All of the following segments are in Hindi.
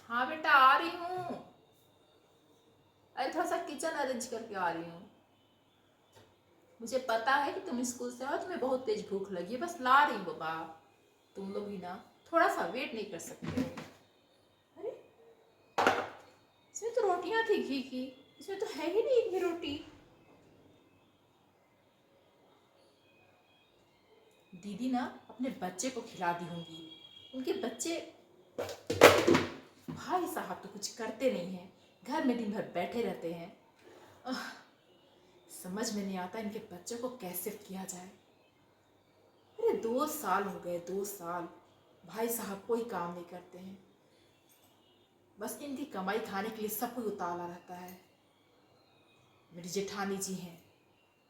हाँ बेटा आ रही हूँ। अरे थोड़ा सा किचन अरेंज करके आ रही हूँ। मुझे पता है कि तुम स्कूल से आओ, तुम्हें बहुत तेज भूख लगी है, बस ला रही हूँ बाबा। तुम लोग भी ना थोड़ा सा वेट नहीं कर सकते हो। अरे इसमें तो रोटियां थी घी की, इसमें तो है ही नहीं एक भी रोटी। दीदी ना अपने बच्चे को खिला दी होंगी। उनके बच्चे भाई साहब तो कुछ करते नहीं हैं, घर में दिन भर बैठे रहते हैं। समझ में नहीं आता इनके बच्चों को कैसे किया जाए। अरे 2 साल हो गए, 2 साल भाई साहब कोई काम नहीं करते हैं। बस इनकी कमाई खाने के लिए सब कोई उतावला रहता है। मेरी जेठानी जी हैं,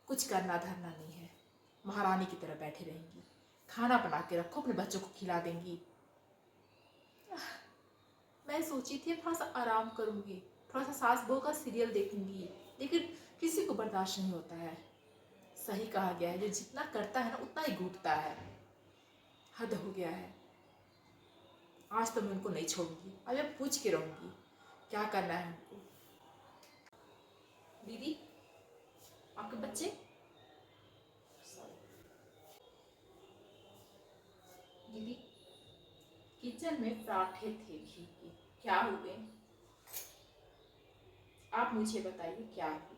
कुछ करना धरना नहीं है, महारानी की तरह बैठी रहेंगी। खाना बना के रखो, अपने बच्चों को खिला देंगी। मैं सोची थी थोड़ा सा आराम करूंगी, थोड़ा सा सास बहू का सीरियल देखूंगी, लेकिन किसी को बर्दाश्त नहीं होता है। सही कहा गया है, जो जितना करता है ना उतना ही घूटता है। हद हो गया है। आज तो मैं उनको नहीं छोड़ूंगी, अब मैं पूछ के रहूंगी क्या करना है उनको। दीदी आपके बच्चे, दीदी किचन में पराठे थे घी के, क्या हुए आप मुझे बताइए क्या हुआ।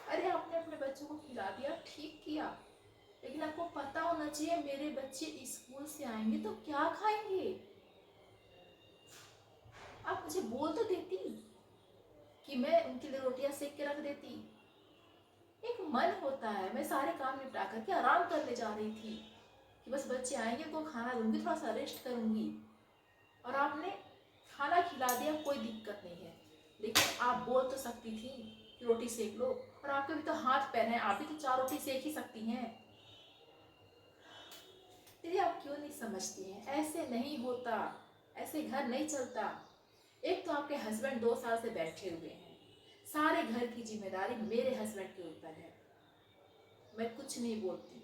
अरे आपने अपने बच्चों को खिला दिया, ठीक किया, लेकिन आपको पता होना चाहिए मेरे बच्चे स्कूल से आएंगे तो क्या खाएंगे। आप मुझे बोल तो देती कि मैं उनके लिए रोटियां सेक के रख देती। एक मन होता है, मैं सारे काम निपटा करके आराम करने जा रही थी कि बस बच्चे आएंगे उनको खाना दूंगी, थोड़ा सा रेस्ट करूंगी, और आपने खाना खिला दिया, कोई दिक्कत नहीं है, लेकिन आप बोल तो सकती थी कि रोटी सेक लो, और आपके भी तो हाथ पैर हैं, आप भी तो 4 रोटी सेक ही सकती हैं। दीदी आप क्यों नहीं समझती हैं, ऐसे नहीं होता, ऐसे घर नहीं चलता। एक तो आपके हस्बैंड 2 साल से बैठे हुए हैं, सारे घर की जिम्मेदारी मेरे हस्बैंड के ऊपर है, मैं कुछ नहीं बोलती,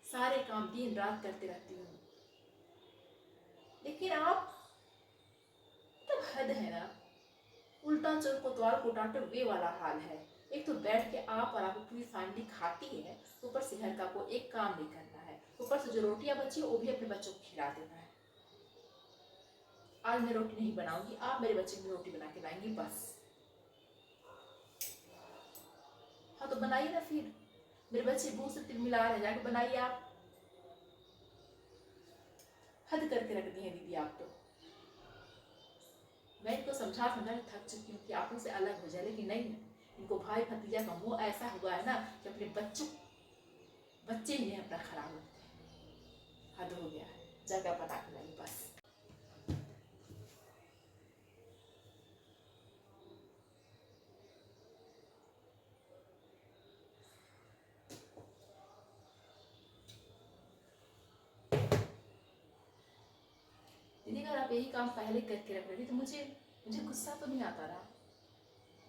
सारे काम दिन रात करते रहती हूँ, लेकिन आप तब हद है ना। उल्टा चोर कोतवाल को डांटो वे वाला हाल है। एक तो बैठ के आप और आपकी पूरी फैमिली खाती है, ऊपर से घर का कोई एक काम नहीं करना है, ऊपर से जो रोटियां बची वो भी अपने बच्चों को खिला देना है। आज मैं रोटी नहीं बनाऊंगी, आप मेरे बच्चे की रोटी बना के लाएंगी बस। हाँ तो बनाइए ना फिर, मेरे बच्चे भूख से तिलमिला रहे, जाके बनाइए आप। हद करके रख दी है दीदी आप तो। मैं इनको समझा समझा थक चुकी हूँ कि आप उनसे अलग हो जाए, लेकिन नहीं, इनको भाई भतीजा का मुंह ऐसा हुआ है ना कि अपने बच्चे ही अपना खराब होते हैं। हद हो गया है, जगह बना के लाई बस। दीदी अगर आप यही काम पहले करके रख रही थी तो मुझे मुझे गुस्सा तो नहीं आता रहा।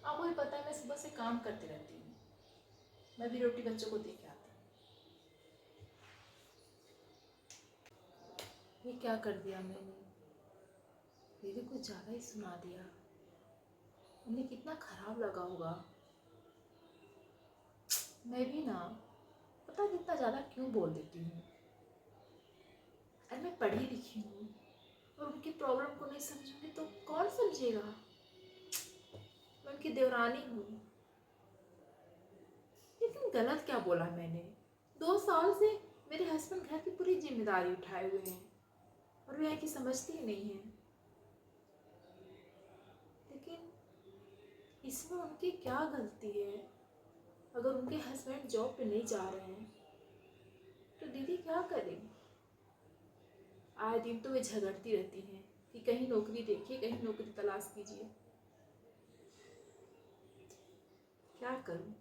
आपको भी पता है मैं सुबह से काम करती रहती हूँ, मैं भी रोटी बच्चों को दे के आती हूँ। ये क्या कर दिया मैंने, दीदी कुछ ज़्यादा ही सुना दिया, उन्हें कितना खराब लगा होगा। मैं भी ना पता कितना ज़्यादा क्यों बोल देती हूँ। अरे मैं पढ़ी लिखी हूँ और उनकी प्रॉब्लम को नहीं समझूंगी तो कौन समझेगा। मैं उनकी देवरानी हूँ, लेकिन गलत क्या बोला मैंने। 2 साल से मेरे हस्बैंड घर की पूरी जिम्मेदारी उठाए हुए हैं और वे है कि समझती ही नहीं है। लेकिन इसमें उनकी क्या गलती है। अगर उनके हस्बैंड जॉब पे नहीं जा रहे हैं तो दीदी क्या करें। आए दिन तो वे झगड़ती रहती हैं कि कहीं नौकरी देखिए, कहीं नौकरी तलाश कीजिए। क्या करूं,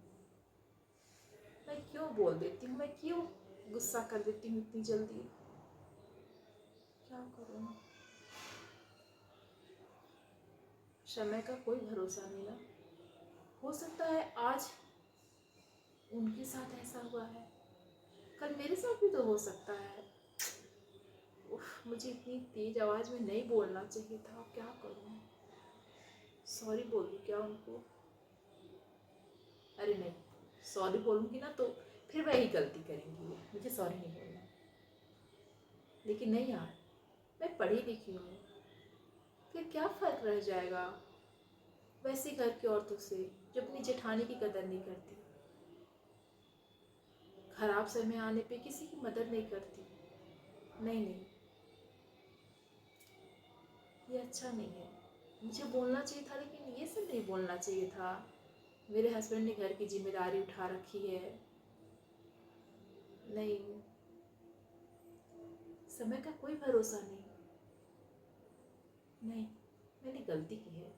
मैं क्यों बोल देती हूँ, मैं क्यों गुस्सा कर देती हूँ इतनी जल्दी। क्या करूं, समय का कोई भरोसा नहीं ना। हो सकता है आज उनके साथ ऐसा हुआ है, कल मेरे साथ भी तो हो सकता है। उफ। मुझे इतनी तेज आवाज़ में नहीं बोलना चाहिए था, क्या करूँ? सॉरी बोल दूँ क्या उनको? अरे नहीं, सॉरी बोलूँगी ना तो फिर वही गलती करेंगी, मुझे सॉरी नहीं बोलना। लेकिन नहीं यार, मैं पढ़ी लिखी हूँ, फिर क्या फ़र्क रह जाएगा वैसे घर की औरतों से जो अपनी जेठानी की कदर नहीं करती, खराब समय आने पे किसी की मदद नहीं करती। नहीं नहीं, ये अच्छा नहीं है। मुझे बोलना चाहिए था, लेकिन ये सब नहीं बोलना चाहिए था। मेरे हस्बैंड ने घर की जिम्मेदारी उठा रखी है। नहीं, समय का कोई भरोसा नहीं। नहीं, मैंने गलती की है।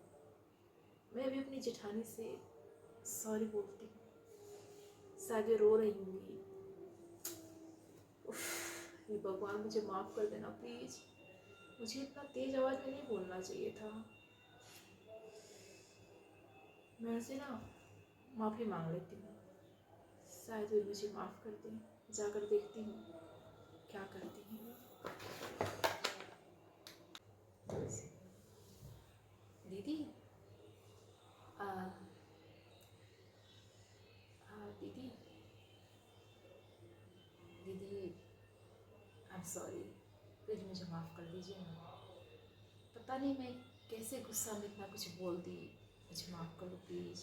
मैं अभी अपनी जेठानी से सॉरी बोलती हूँ। शायद वे रो रही होंगी। हे भगवान, मुझे माफ़ कर देना प्लीज़। मुझे इतना तेज आवाज़ में नहीं बोलना चाहिए था। मैं उनसे ना माफ़ी मांग लेती हूँ, शायद वे मुझे माफ़ कर दें। जाकर देखती हूँ क्या करती हैं। दीदी, आ, दीदी, दीदी, आई एम सॉरी, प्लीज़ मुझे माफ़ कर दीजिए ना। पता नहीं मैं कैसे गुस्सा में इतना कुछ बोल दी। मुझे माफ़ कर दो प्लीज़,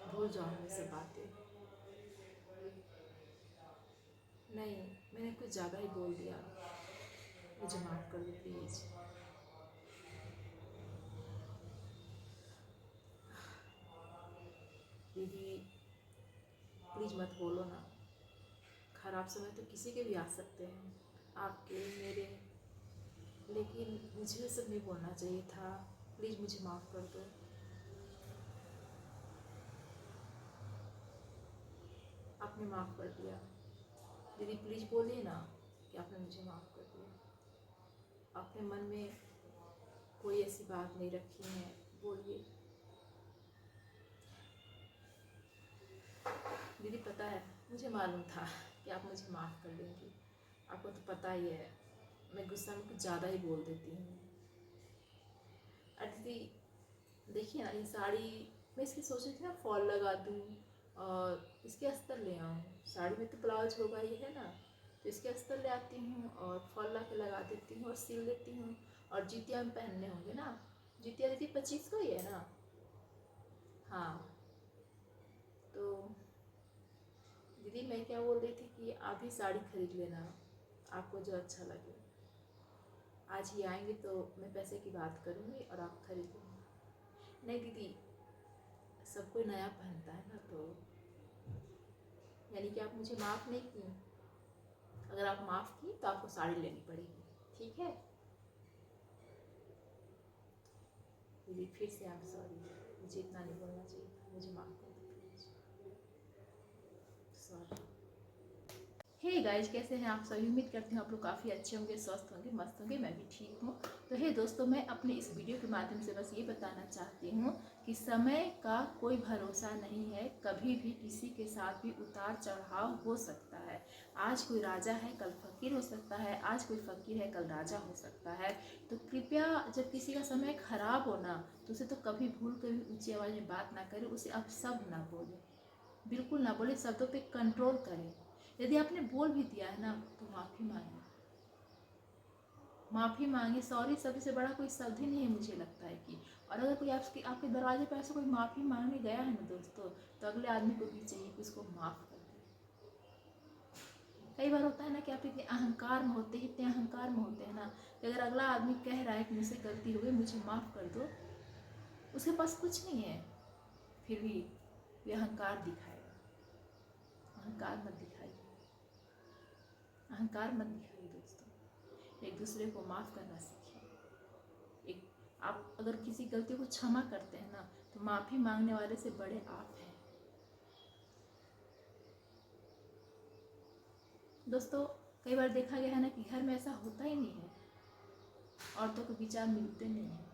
भूल जाओ मुझसे बातें। नहीं, मैंने कुछ ज़्यादा ही बोल दिया, मुझे माफ़ कर दो प्लीज़। दीदी प्लीज़ मत बोलो ना, खराब समय तो किसी के भी आ सकते हैं, आपके मेरे, लेकिन मुझे ये सब नहीं बोलना चाहिए था। प्लीज़ मुझे माफ़ कर दो। आपने माफ़ कर दिया। दीदी प्लीज़ बोलिए ना कि आपने मुझे माफ़ कर दिया। आपने मन में कोई ऐसी बात नहीं रखी है, बोलिए। दीदी पता है, मुझे मालूम था कि आप मुझे माफ़ कर देंगी। आपको तो पता ही है, मैं गुस्सा में कुछ ज़्यादा ही बोल देती हूँ। अरे दीदी देखिए ना, ये साड़ी मैं इसकी सोच रही थी ना फॉल लगा दूँ और इसके अस्तर ले आऊँ। साड़ी में तो ब्लाउज होगा ही है ना, तो इसके अस्तर ले आती हूँ और फॉल ला के लगा देती हूँ और सिल देती हूँ। और जितिया में पहनने होंगे ना, जितिया दीदी 25 को ही है ना? हाँ, तो दीदी मैं क्या बोल रही थी कि आप ही साड़ी खरीद लेना, आपको जो अच्छा लगे। आज ही आएंगे तो मैं पैसे की बात करूँगी और आप खरीद लेना। नहीं दीदी, सब कोई नया पहनता है ना, तो यानी कि आप मुझे माफ़ नहीं की। अगर आप माफ़ की तो आपको साड़ी लेनी पड़ेगी, ठीक है? दीदी फिर से आई एम सॉरी, मुझे इतना नहीं बोलना चाहिए था, मुझे माफ़ कर दो प्लीज़। सॉरी। हे गाइज, कैसे हैं आप सभी? उम्मीद करती हूँ आप लोग काफ़ी अच्छे होंगे, स्वस्थ होंगे, मस्त होंगे। मैं भी ठीक हूँ। तो हे दोस्तों, मैं अपने इस वीडियो के माध्यम से बस ये बताना चाहती हूँ कि समय का कोई भरोसा नहीं है। कभी भी किसी के साथ भी उतार चढ़ाव हो सकता है। आज कोई राजा है, कल फकीर हो सकता है। आज कोई फकीर है, कल राजा हो सकता है। तो कृपया जब किसी का समय खराब हो ना, तो उसे तो कभी भूल कर भी ऊँची आवाज़ में बात ना करें, उसे अब सब ना बोले, बिल्कुल ना बोले, शब्दों पे कंट्रोल करें। यदि आपने बोल भी दिया है ना, तो माफ़ी मांगे, माफ़ी मांगे। सॉरी सबसे बड़ा कोई शब्द ही नहीं है मुझे लगता है कि। और अगर कोई आपके दरवाजे पर ऐसे कोई माफ़ी मांगने गया है ना दोस्तों, तो अगले आदमी को भी चाहिए कि उसको माफ़ कर दे। कई बार होता है ना कि आप इतने अहंकार में होते हैं, इतने अहंकार में होते हैं ना, कि अगर अगला आदमी कह रहा है कि मुझसे गलती हो गई, मुझे माफ़ कर दो, उसके पास कुछ नहीं है, फिर भी वे अहंकार दिखाएगा। अहंकार मत दिखाइए, अहंकार मत दिखाइए दोस्तों। एक दूसरे को माफ़ करना सीखिए। एक आप अगर किसी गलती को क्षमा करते हैं ना, तो माफ़ी मांगने वाले से बड़े आप हैं दोस्तों। कई बार देखा गया है ना कि घर में ऐसा होता ही नहीं है, औरतों के विचार मिलते नहीं हैं।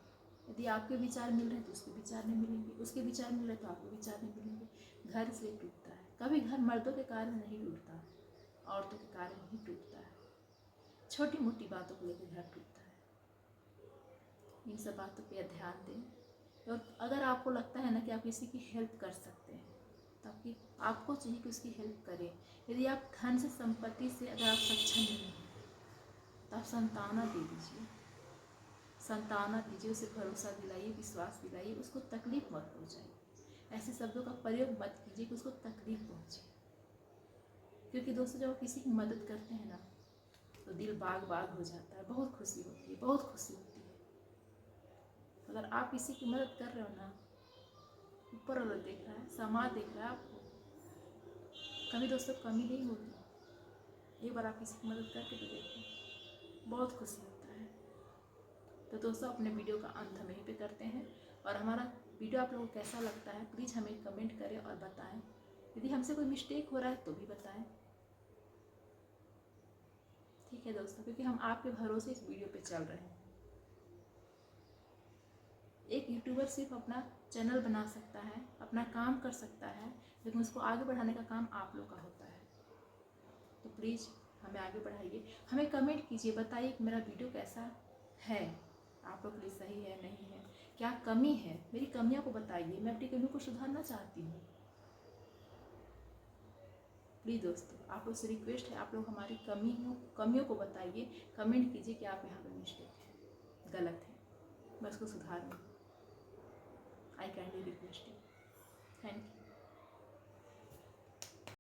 यदि आपके विचार मिल रहे हैं तो उसके विचार नहीं मिलेंगे, उसके विचार मिल रहे हैं तो आपके विचार नहीं मिलेंगे। घर इसलिए टूटता है। कभी घर मर्दों के कारण नहीं टूटता, औरतों के कारण ही टूटता है। छोटी मोटी बातों को लेकर घर टूटता है। इन सब बातों पे ध्यान दें। और अगर आपको लगता है ना कि आप किसी की हेल्प कर सकते हैं तो आपको चाहिए कि उसकी हेल्प करें। यदि आप धन से, संपत्ति से अगर आप सक्षम नहीं हैं तो आप संतावना दे दीजिए, संतावना दीजिए, उसे भरोसा दिलाइए, विश्वास दिलाइए, उसको तकलीफ मत पहुँचाइए। ऐसे शब्दों का प्रयोग मत कीजिए कि उसको तकलीफ पहुँचे। क्योंकि दोस्तों जब आप किसी की मदद करते हैं ना तो दिल बाग बाग हो जाता है, बहुत खुशी होती है, बहुत खुशी होती है। अगर आप किसी की मदद कर रहे हो ना, ऊपर वाला देख रहा है, समाज देख रहा है आपको, कभी दोस्तों कमी नहीं होती। एक बार आप किसी की मदद करके तो देखो, बहुत खुशी होता है। तो दोस्तों अपने वीडियो का अंत हम यहीं पे करते हैं। और हमारा वीडियो आप लोगों को कैसा लगता है प्लीज़ हमें कमेंट करें और बताएं। यदि हमसे कोई मिस्टेक हो रहा है तो भी बताएं। ठीक है दोस्तों, क्योंकि हम आपके भरोसे इस वीडियो पे चल रहे हैं। एक यूट्यूबर सिर्फ अपना चैनल बना सकता है, अपना काम कर सकता है, लेकिन उसको आगे बढ़ाने का काम आप लोग का होता है। तो प्लीज़ हमें आगे बढ़ाइए, हमें कमेंट कीजिए, बताइए कि मेरा वीडियो कैसा है, आप लोग के लिए सही है नहीं है, क्या कमी है, मेरी कमियों को बताइए, मैं अपनी कमियों को सुधारना चाहती हूँ। प्लीज़ दोस्तों आप लोग से रिक्वेस्ट है, आप लोग हमारी कमियों को बताइए, कमेंट कीजिए कि आप यहाँ पर मिस्टेक है, गलत है, मैं उसको सुधारूँ। I kindly request you. Thank you.